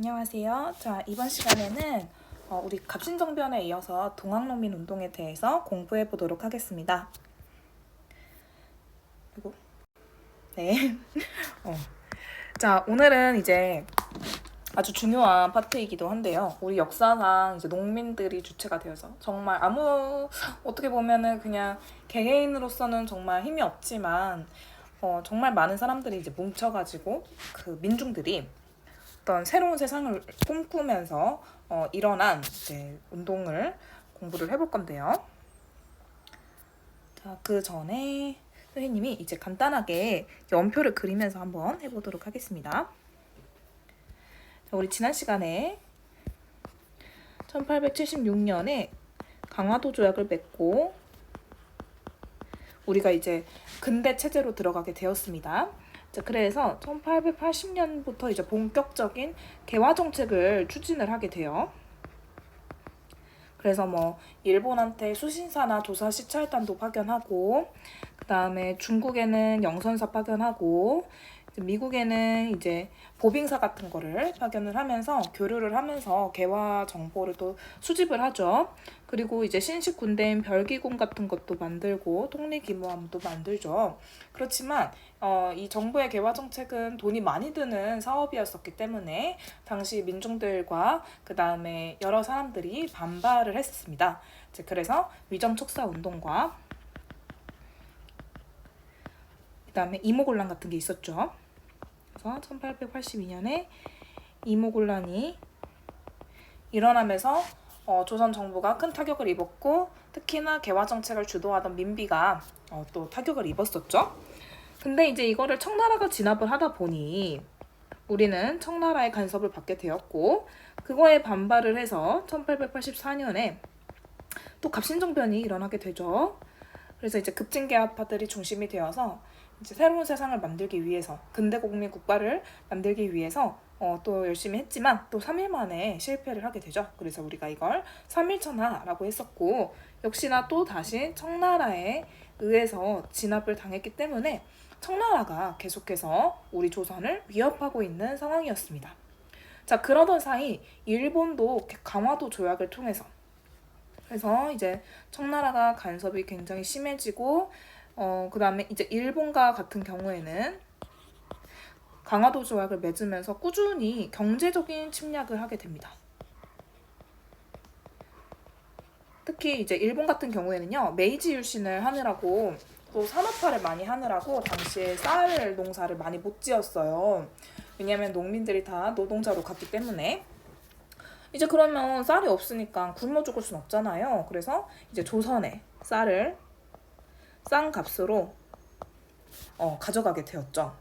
안녕하세요. 자, 이번 시간에는 우리 갑신정변에 이어서 동학농민 운동에 대해서 공부해 보도록 하겠습니다. 그리고 네. 자, 오늘은 이제 아주 중요한 파트이기도 한데요. 우리 역사상 이제 농민들이 주체가 되어서 정말 어떻게 보면은 그냥 개개인으로서는 정말 힘이 없지만 정말 많은 사람들이 이제 뭉쳐가지고 그 민중들이 어떤 새로운 세상을 꿈꾸면서 일어난 이제 운동을 공부를 해볼 건데요. 자, 그 전에 선생님이 이제 간단하게 연표를 그리면서 한번 해보도록 하겠습니다. 자, 우리 지난 시간에 1876년에 강화도 조약을 맺고 우리가 이제 근대 체제로 들어가게 되었습니다. 자, 그래서 1880년부터 이제 본격적인 개화 정책을 추진을 하게 돼요. 그래서 뭐 일본한테 수신사나 조사 시찰단도 파견하고, 그 다음에 중국에는 영선사 파견하고, 미국에는 이제 보빙사 같은 거를 파견을 하면서 교류를 하면서 개화 정보를 또 수집을 하죠. 그리고 이제 신식 군대인 별기군 같은 것도 만들고 통리기모함도 만들죠. 그렇지만 이 정부의 개화 정책은 돈이 많이 드는 사업이었었기 때문에 당시 민중들과 그 다음에 여러 사람들이 반발을 했었습니다. 그래서 위점 척사 운동과 그 다음에 이모곤란 같은 게 있었죠. 그래서 1882년에 이모곤란이 일어나면서 조선 정부가 큰 타격을 입었고, 특히나 개화 정책을 주도하던 민비가 또 타격을 입었었죠. 근데 이제 이거를 청나라가 진압을 하다 보니 우리는 청나라의 간섭을 받게 되었고, 그거에 반발을 해서 1884년에 또 갑신정변이 일어나게 되죠. 그래서 이제 급진개화파들이 중심이 되어서 이제 새로운 세상을 만들기 위해서, 근대 국민 국가를 만들기 위해서 또 열심히 했지만 또 3일 만에 실패를 하게 되죠. 그래서 우리가 이걸 3.1천하라고 했었고, 역시나 또 다시 청나라에 의해서 진압을 당했기 때문에 청나라가 계속해서 우리 조선을 위협하고 있는 상황이었습니다. 자, 그러던 사이 일본도 강화도 조약을 통해서, 그래서 이제 청나라가 간섭이 굉장히 심해지고, 그 다음에 이제 일본과 같은 경우에는 강화도 조약을 맺으면서 꾸준히 경제적인 침략을 하게 됩니다. 특히 이제 일본 같은 경우에는요, 메이지 유신을 하느라고 또 산업화를 많이 하느라고 당시에 쌀 농사를 많이 못 지었어요. 왜냐하면 농민들이 다 노동자로 갔기 때문에. 이제 그러면 쌀이 없으니까 굶어 죽을 순 없잖아요. 그래서 이제 조선에 쌀을 싼 값으로 가져가게 되었죠.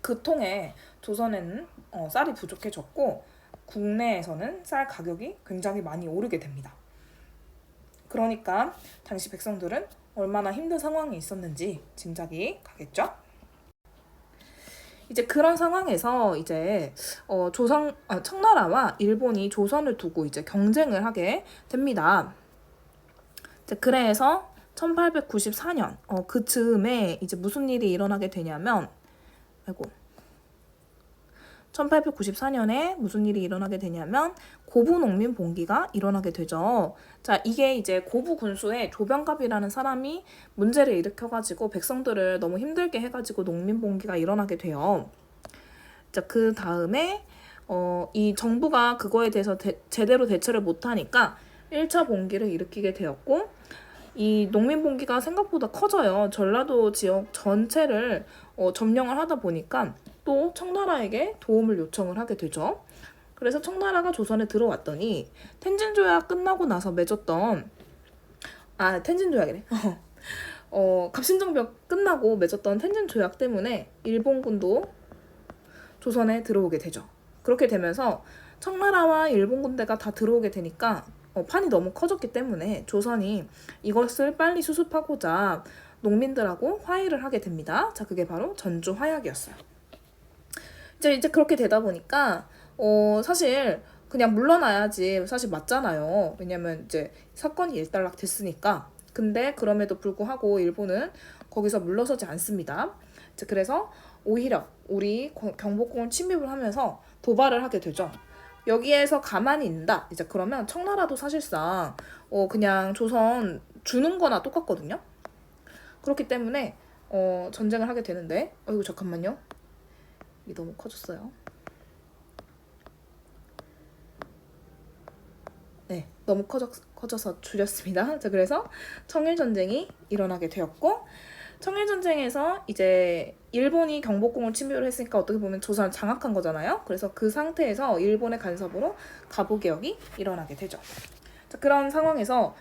그 통에 조선에는 쌀이 부족해졌고, 국내에서는 쌀 가격이 굉장히 많이 오르게 됩니다. 그러니까 당시 백성들은 얼마나 힘든 상황이 있었는지 짐작이 가겠죠? 이제 그런 상황에서 이제 청나라와 일본이 조선을 두고 이제 경쟁을 하게 됩니다. 그래서 1894년 그 즈음에 이제 무슨 일이 일어나게 되냐면, 1894년에 무슨 일이 일어나게 되냐면 고부 농민 봉기가 일어나게 되죠. 자, 이게 이제 고부 군수의 조병갑이라는 사람이 문제를 일으켜가지고 백성들을 너무 힘들게 해가지고 농민 봉기가 일어나게 돼요. 자, 그 다음에 이 정부가 그거에 대해서 제대로 대처를 못하니까 1차 봉기를 일으키게 되었고, 이 농민 봉기가 생각보다 커져요. 전라도 지역 전체를 점령을 하다 보니까 또 청나라에게 도움을 요청을 하게 되죠. 그래서 청나라가 조선에 들어왔더니 텐진조약 끝나고 나서 맺었던 텐진조약이네. 갑신정변 끝나고 맺었던 텐진조약 때문에 일본군도 조선에 들어오게 되죠. 그렇게 되면서 청나라와 일본 군대가 다 들어오게 되니까 판이 너무 커졌기 때문에 조선이 이것을 빨리 수습하고자 농민들하고 화해를 하게 됩니다. 자, 그게 바로 전주 화약이었어요. 이제 그렇게 되다 보니까 사실 그냥 물러나야지 사실 맞잖아요. 왜냐면 이제 사건이 일단락 됐으니까. 근데 그럼에도 불구하고 일본은 거기서 물러서지 않습니다. 그래서 오히려 우리 경복궁을 침입을 하면서 도발을 하게 되죠. 여기에서 가만히 있는다. 이제 그러면 청나라도 사실상 그냥 조선 주는 거나 똑같거든요. 그렇기 때문에 전쟁을 하게 되는데 이거 잠깐만요. 이게 너무 커졌어요. 네, 너무 커져서 줄였습니다. 자, 그래서 청일전쟁이 일어나게 되었고 청일전쟁에서 이제 일본이 경복궁을 침입을 했으니까 어떻게 보면 조선을 장악한 거잖아요. 그래서 그 상태에서 일본의 간섭으로 가부개혁이 일어나게 되죠. 자, 그런 상황에서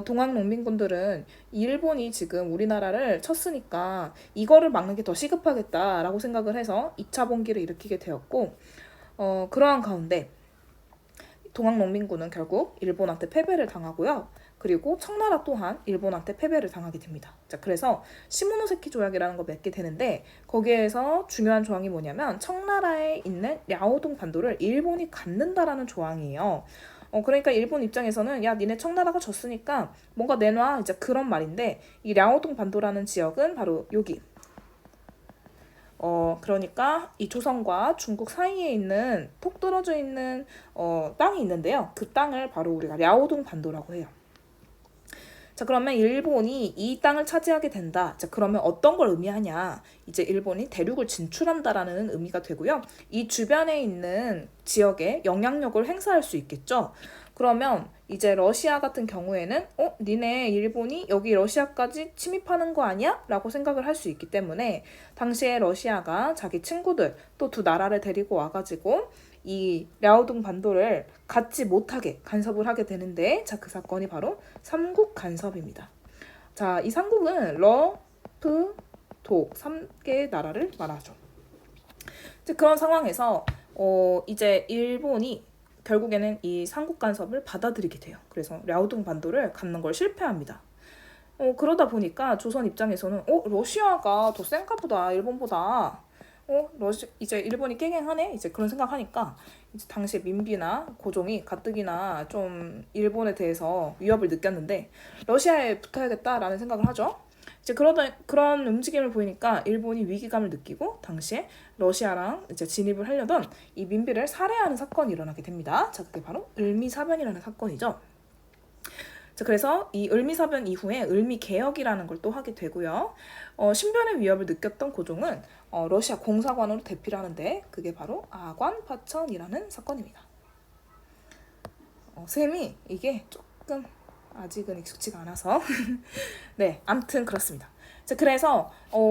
동학농민군들은 일본이 지금 우리나라를 쳤으니까 이거를 막는 게 더 시급하겠다라고 생각을 해서 2차 봉기를 일으키게 되었고 그러한 가운데 동학농민군은 결국 일본한테 패배를 당하고요. 그리고 청나라 또한 일본한테 패배를 당하게 됩니다. 자, 그래서 시모노세키 조약이라는 걸 맺게 되는데 거기에서 중요한 조항이 뭐냐면 청나라에 있는 랴오동 반도를 일본이 갖는다라는 조항이에요. 그러니까 일본 입장에서는 야 니네 청나라가 졌으니까 뭔가 내놔 이제 그런 말인데 이 랴오동 반도라는 지역은 바로 여기 그러니까 이 조선과 중국 사이에 있는 톡 떨어져 있는 땅이 있는데요. 그 땅을 바로 우리가 랴오동 반도라고 해요. 자, 그러면 일본이 이 땅을 차지하게 된다. 자, 그러면 어떤 걸 의미하냐? 이제 일본이 대륙을 진출한다라는 의미가 되고요. 이 주변에 있는 지역에 영향력을 행사할 수 있겠죠. 그러면 이제 러시아 같은 경우에는 니네 일본이 여기 러시아까지 침입하는 거 아니야? 라고 생각을 할 수 있기 때문에 당시에 러시아가 자기 친구들 또 두 나라를 데리고 와가지고 이 랴오동 반도를 갖지 못하게 간섭을 하게 되는데 자, 그 사건이 바로 삼국 간섭입니다. 자, 이 삼국은 러, 프, 도 3개의 나라를 말하죠. 이제 그런 상황에서 이제 일본이 결국에는 이 삼국 간섭을 받아들이게 돼요. 그래서 랴오동 반도를 갖는 걸 실패합니다. 그러다 보니까 조선 입장에서는 러시아가 더 센가 보다 일본보다 이제 일본이 깨갱하네 이제 그런 생각하니까 이제 당시 민비나 고종이 가뜩이나 좀 일본에 대해서 위협을 느꼈는데 러시아에 붙어야겠다라는 생각을 하죠. 이제 그런 움직임을 보이니까 일본이 위기감을 느끼고 당시에 러시아랑 이제 진입을 하려던 이 민비를 살해하는 사건이 일어나게 됩니다. 자, 그게 바로 을미사변이라는 사건이죠. 자, 그래서 이 을미사변 이후에 을미개혁이라는 걸 또 하게 되고요. 신변의 위협을 느꼈던 고종은 러시아 공사관으로 대피를 하는데 그게 바로 아관파천이라는 사건입니다. 쌤이 이게 조금 아직은 익숙지가 않아서 네, 암튼 그렇습니다. 자, 그래서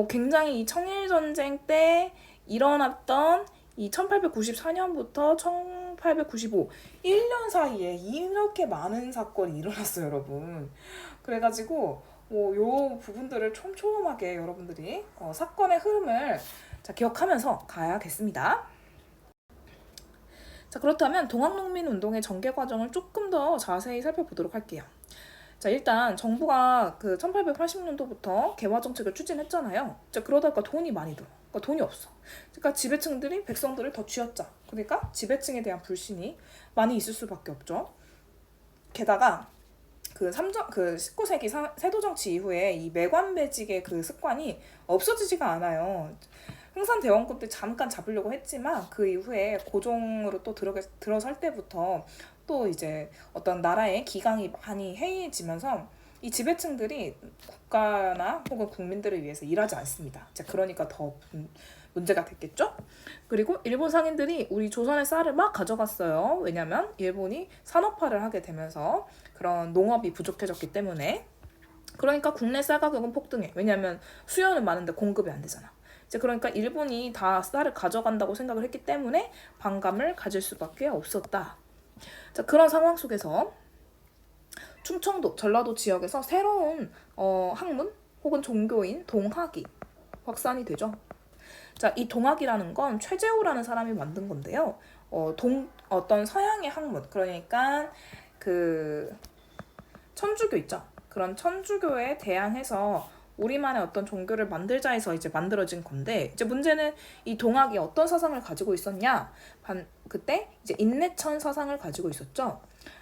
굉장히 이 청일전쟁 때 일어났던 이 1894년부터 1895 1년 사이에 이렇게 많은 사건이 일어났어요, 여러분. 그래가지고 요 부분들을 촘촘하게 여러분들이 사건의 흐름을 기억하면서 가야겠습니다. 자, 그렇다면 동학농민 운동의 전개 과정을 조금 더 자세히 살펴보도록 할게요. 자, 일단 정부가 그 1880년도부터 개화 정책을 추진했잖아요. 자, 그러다가 돈이 많이 들어. 그러니까 돈이 없어. 그러니까 지배층들이 백성들을 더 쥐어짜. 그러니까 지배층에 대한 불신이 많이 있을 수밖에 없죠. 게다가 그 19세기 세도 정치 이후에 이 매관매직의 그 습관이 없어지지가 않아요. 흥선대원군 때 잠깐 잡으려고 했지만 그 이후에 고종으로 또 들어설 때부터 또 이제 어떤 나라의 기강이 많이 해이해지면서 이 지배층들이 국가나 혹은 국민들을 위해서 일하지 않습니다. 그러니까 더 문제가 됐겠죠? 그리고 일본 상인들이 우리 조선의 쌀을 막 가져갔어요. 왜냐면 일본이 산업화를 하게 되면서 그런 농업이 부족해졌기 때문에. 그러니까 국내 쌀 가격은 폭등해. 왜냐면 수요는 많은데 공급이 안 되잖아. 그러니까 일본이 다 쌀을 가져간다고 생각을 했기 때문에 반감을 가질 수밖에 없었다. 자, 그런 상황 속에서 충청도, 전라도 지역에서 새로운 학문 혹은 종교인 동학이 확산이 되죠. 자, 이 동학이라는 건 최재우라는 사람이 만든 건데요. 어떤 서양의 학문, 그러니까 그 천주교 있죠. 그런 천주교에 대항해서 우리만의 어떤 종교를 만들자 해서 이제 만들어진 건데 이제 문제는 이 동학이 어떤 사상을 가지고 있었냐? 그때 이제 인내천 사상을 가지고 있었죠.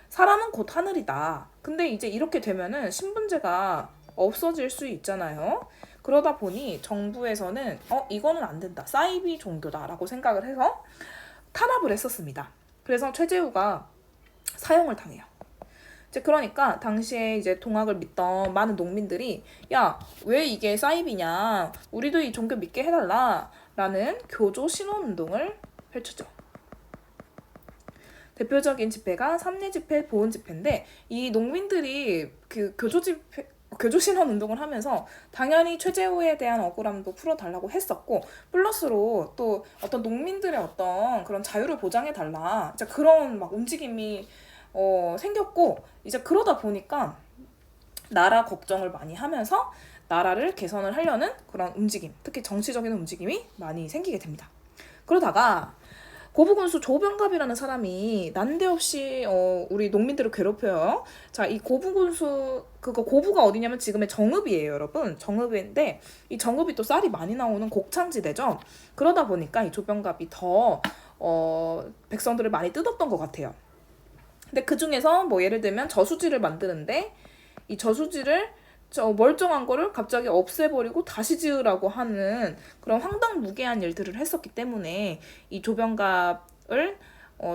사람은 곧 하늘이다. 근데 이제 이렇게 되면은 신분제가 없어질 수 있잖아요. 그러다 보니 정부에서는 이거는 안 된다. 사이비 종교다라고 생각을 해서 탄압을 했었습니다. 그래서 최재우가 사형을 당해요. 이제 그러니까 당시에 이제 동학을 믿던 많은 농민들이 야, 왜 이게 사이비냐? 우리도 이 종교 믿게 해달라 라는 교조 신원 운동을 펼쳤죠. 대표적인 집회가 삼례 집회, 보은 집회인데 이 농민들이 그 교조 신원 운동을 하면서 당연히 최재우에 대한 억울함도 풀어달라고 했었고 플러스로 또 어떤 농민들의 어떤 그런 자유를 보장해달라 이제 그런 막 움직임이 생겼고 이제 그러다 보니까 나라 걱정을 많이 하면서 나라를 개선을 하려는 그런 움직임, 특히 정치적인 움직임이 많이 생기게 됩니다. 그러다가 고부군수 조병갑이라는 사람이 난데없이 우리 농민들을 괴롭혀요. 자, 이 고부군수 고부가 어디냐면 지금의 정읍이에요, 여러분. 정읍인데 이 정읍이 또 쌀이 많이 나오는 곡창지대죠. 그러다 보니까 이 조병갑이 더 백성들을 많이 뜯었던 것 같아요. 근데 그 중에서 뭐 예를 들면 저수지를 만드는데 이 저수지를 멀쩡한 거를 갑자기 없애버리고 다시 지으라고 하는 그런 황당무계한 일들을 했었기 때문에 이 조병갑을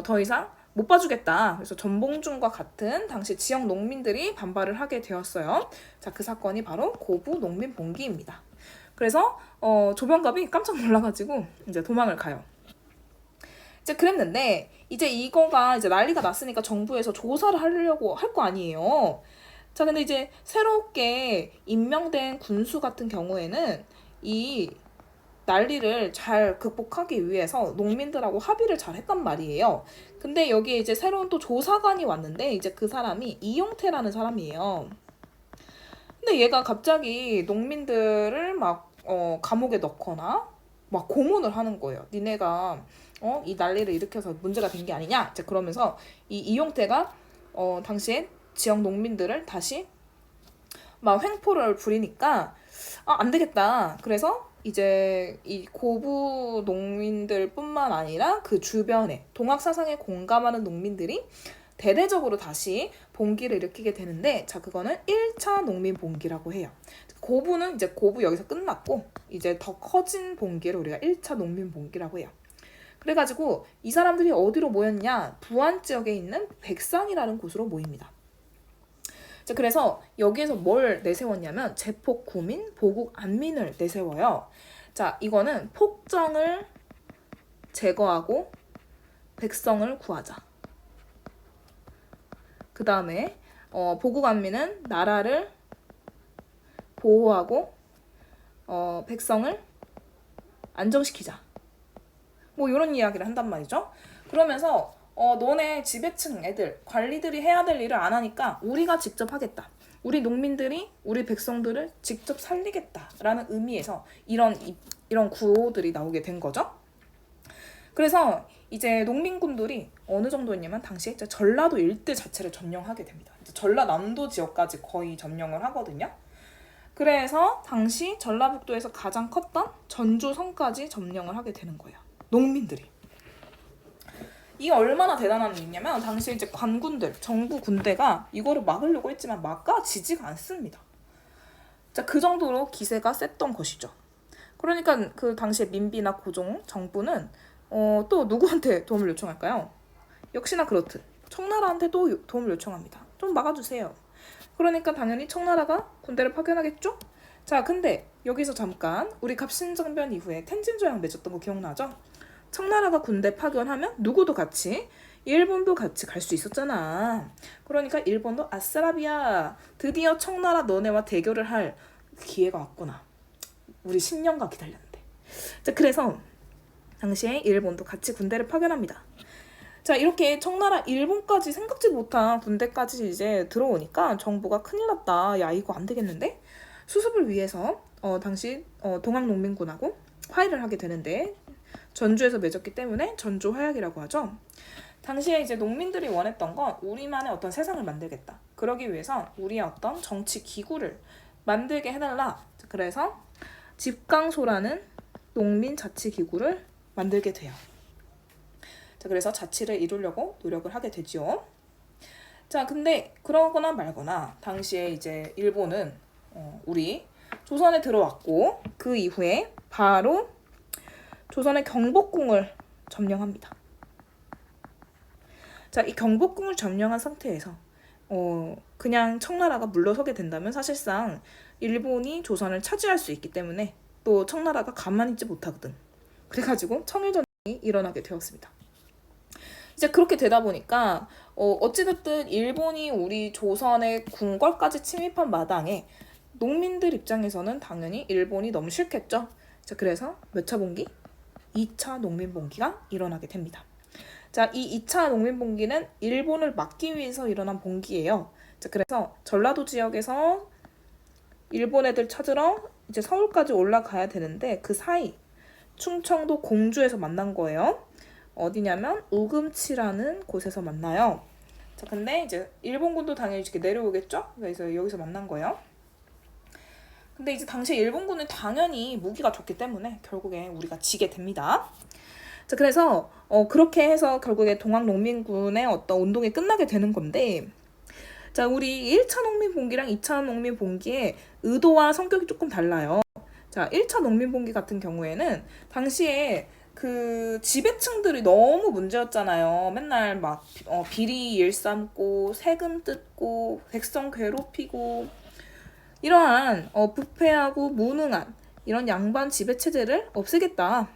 더 이상 못 봐주겠다. 그래서 전봉준과 같은 당시 지역 농민들이 반발을 하게 되었어요. 자, 그 사건이 바로 고부 농민 봉기입니다. 그래서 조병갑이 깜짝 놀라가지고 이제 도망을 가요. 이제 그랬는데 이제 이거가 이제 난리가 났으니까 정부에서 조사를 하려고 할 거 아니에요. 자, 근데 이제 새롭게 임명된 군수 같은 경우에는 이 난리를 잘 극복하기 위해서 농민들하고 합의를 잘 했단 말이에요. 근데 여기에 이제 새로운 또 조사관이 왔는데 이제 그 사람이 이용태라는 사람이에요. 근데 얘가 갑자기 농민들을 막 감옥에 넣거나 막 고문을 하는 거예요. 니네가 이 난리를 일으켜서 문제가 된 게 아니냐? 이제 그러면서 이 이용태가 당시에 지역 농민들을 다시 막 횡포를 부리니까 안 되겠다. 그래서 이제 이 고부 농민들뿐만 아니라 그 주변에 동학 사상에 공감하는 농민들이 대대적으로 다시 봉기를 일으키게 되는데 자, 그거는 1차 농민 봉기라고 해요. 고부는 이제 고부 여기서 끝났고 이제 더 커진 봉기를 우리가 1차 농민 봉기라고 해요. 그래가지고 이 사람들이 어디로 모였냐? 부안 지역에 있는 백상이라는 곳으로 모입니다. 자, 그래서 여기에서 뭘 내세웠냐면 제폭 구민, 보국 안민을 내세워요. 자, 이거는 폭정을 제거하고 백성을 구하자. 그 다음에 보국 안민은 나라를 보호하고 백성을 안정시키자. 뭐 이런 이야기를 한단 말이죠. 그러면서 너네 지배층 애들, 관리들이 해야 될 일을 안 하니까 우리가 직접 하겠다. 우리 농민들이 우리 백성들을 직접 살리겠다라는 의미에서 이런 구호들이 나오게 된 거죠. 그래서 이제 농민군들이 어느 정도였냐면 당시에 전라도 일대 자체를 점령하게 됩니다. 이제 전라남도 지역까지 거의 점령을 하거든요. 그래서 당시 전라북도에서 가장 컸던 전주성까지 점령을 하게 되는 거예요. 농민들이. 이게 얼마나 대단한 일이냐면 당시 이제 관군들, 정부 군대가 이거를 막으려고 했지만 막아지지가 않습니다. 자, 그 정도로 기세가 셌던 것이죠. 그러니까 그 당시에 민비나 고종 정부는 또 누구한테 도움을 요청할까요? 역시나 그렇듯 청나라한테 또 도움을 요청합니다. 좀 막아주세요. 그러니까 당연히 청나라가 군대를 파견하겠죠? 자, 근데 여기서 잠깐 우리 갑신정변 이후에 텐진조약 맺었던 거 기억나죠? 청나라가 군대 파견하면 누구도 같이 일본도 같이 갈 수 있었잖아. 그러니까 일본도 아싸라비아 드디어 청나라 너네와 대결을 할 기회가 왔구나. 우리 10년간 기다렸는데. 자, 그래서 당시에 일본도 같이 군대를 파견합니다. 자, 이렇게 청나라 일본까지 생각지 못한 군대까지 이제 들어오니까 정부가 큰일 났다. 야, 이거 안 되겠는데? 수습을 위해서 당시 동학농민군하고 화해를 하게 되는데 전주에서 맺었기 때문에 전주 화약이라고 하죠. 당시에 이제 농민들이 원했던 건 우리만의 어떤 세상을 만들겠다. 그러기 위해서 우리의 어떤 정치 기구를 만들게 해달라. 그래서 집강소라는 농민 자치 기구를 만들게 돼요. 자, 그래서 자치를 이루려고 노력을 하게 되죠. 자, 근데 그러거나 말거나 당시에 이제 일본은 우리 조선에 들어왔고 그 이후에 바로 조선의 경복궁을 점령합니다. 자, 이 경복궁을 점령한 상태에서 그냥 청나라가 물러서게 된다면 사실상 일본이 조선을 차지할 수 있기 때문에 또 청나라가 가만히 있지 못하거든. 그래가지고 청일전쟁이 일어나게 되었습니다. 이제 그렇게 되다 보니까 어찌됐든 일본이 우리 조선의 궁궐까지 침입한 마당에 농민들 입장에서는 당연히 일본이 너무 싫겠죠. 자, 그래서 몇 차 봉기? 2차 농민봉기가 일어나게 됩니다. 자, 이 2차 농민봉기는 일본을 막기 위해서 일어난 봉기예요. 자, 그래서 전라도 지역에서 일본 애들 찾으러 이제 서울까지 올라가야 되는데 그 사이 충청도 공주에서 만난 거예요. 어디냐면 우금치라는 곳에서 만나요. 자, 근데 이제 일본군도 당연히 이렇게 내려오겠죠? 그래서 여기서 만난 거예요. 근데 이제 당시 일본군은 당연히 무기가 좋기 때문에 결국에 우리가 지게 됩니다. 자, 그래서 그렇게 해서 결국에 동학농민군의 어떤 운동이 끝나게 되는 건데, 자, 우리 1차 농민봉기랑 2차 농민봉기의 의도와 성격이 조금 달라요. 자, 1차 농민봉기 같은 경우에는 당시에 그 지배층들이 너무 문제였잖아요. 맨날 막 비리 일삼고 세금 뜯고 백성 괴롭히고 이러한 부패하고 무능한 이런 양반 지배 체제를 없애겠다.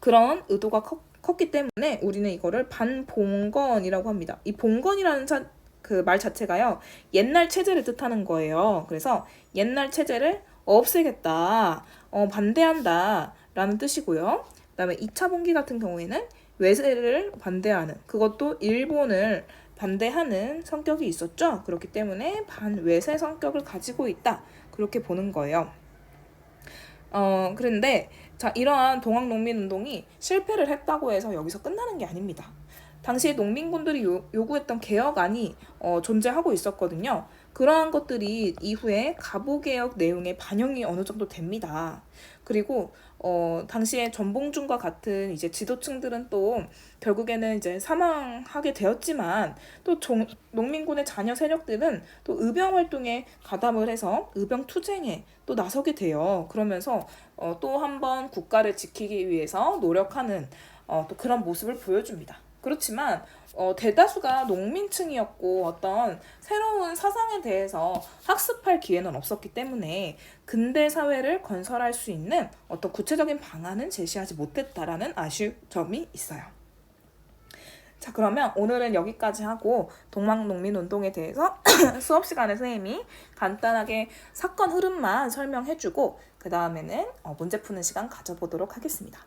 그런 의도가 컸기 때문에 우리는 이거를 반봉건이라고 합니다. 이 봉건이라는 그 말 자체가요, 옛날 체제를 뜻하는 거예요. 그래서 옛날 체제를 없애겠다, 반대한다 라는 뜻이고요. 그 다음에 2차 봉기 같은 경우에는 외세를 반대하는, 그것도 일본을 반대하는 성격이 있었죠. 그렇기 때문에 반외세 성격을 가지고 있다, 그렇게 보는 거예요. 그런데 자, 이러한 동학농민운동이 실패를 했다고 해서 여기서 끝나는 게 아닙니다. 당시에 농민군들이 요구했던 개혁안이 존재하고 있었거든요. 그러한 것들이 이후에 갑오개혁 내용에 반영이 어느 정도 됩니다. 그리고 당시에 전봉준과 같은 이제 지도층들은 또 결국에는 이제 사망하게 되었지만 또 농민군의 자녀 세력들은 또 의병 활동에 가담을 해서 의병 투쟁에 또 나서게 돼요. 그러면서 또 한 번 국가를 지키기 위해서 노력하는 또 그런 모습을 보여줍니다. 그렇지만 대다수가 농민층이었고 어떤 새로운 사상에 대해서 학습할 기회는 없었기 때문에 근대 사회를 건설할 수 있는 어떤 구체적인 방안은 제시하지 못했다라는 아쉬운 점이 있어요. 자, 그러면 오늘은 여기까지 하고 동학농민운동에 대해서 수업 시간에 선생님이 간단하게 사건 흐름만 설명해주고 그 다음에는 문제 푸는 시간 가져보도록 하겠습니다.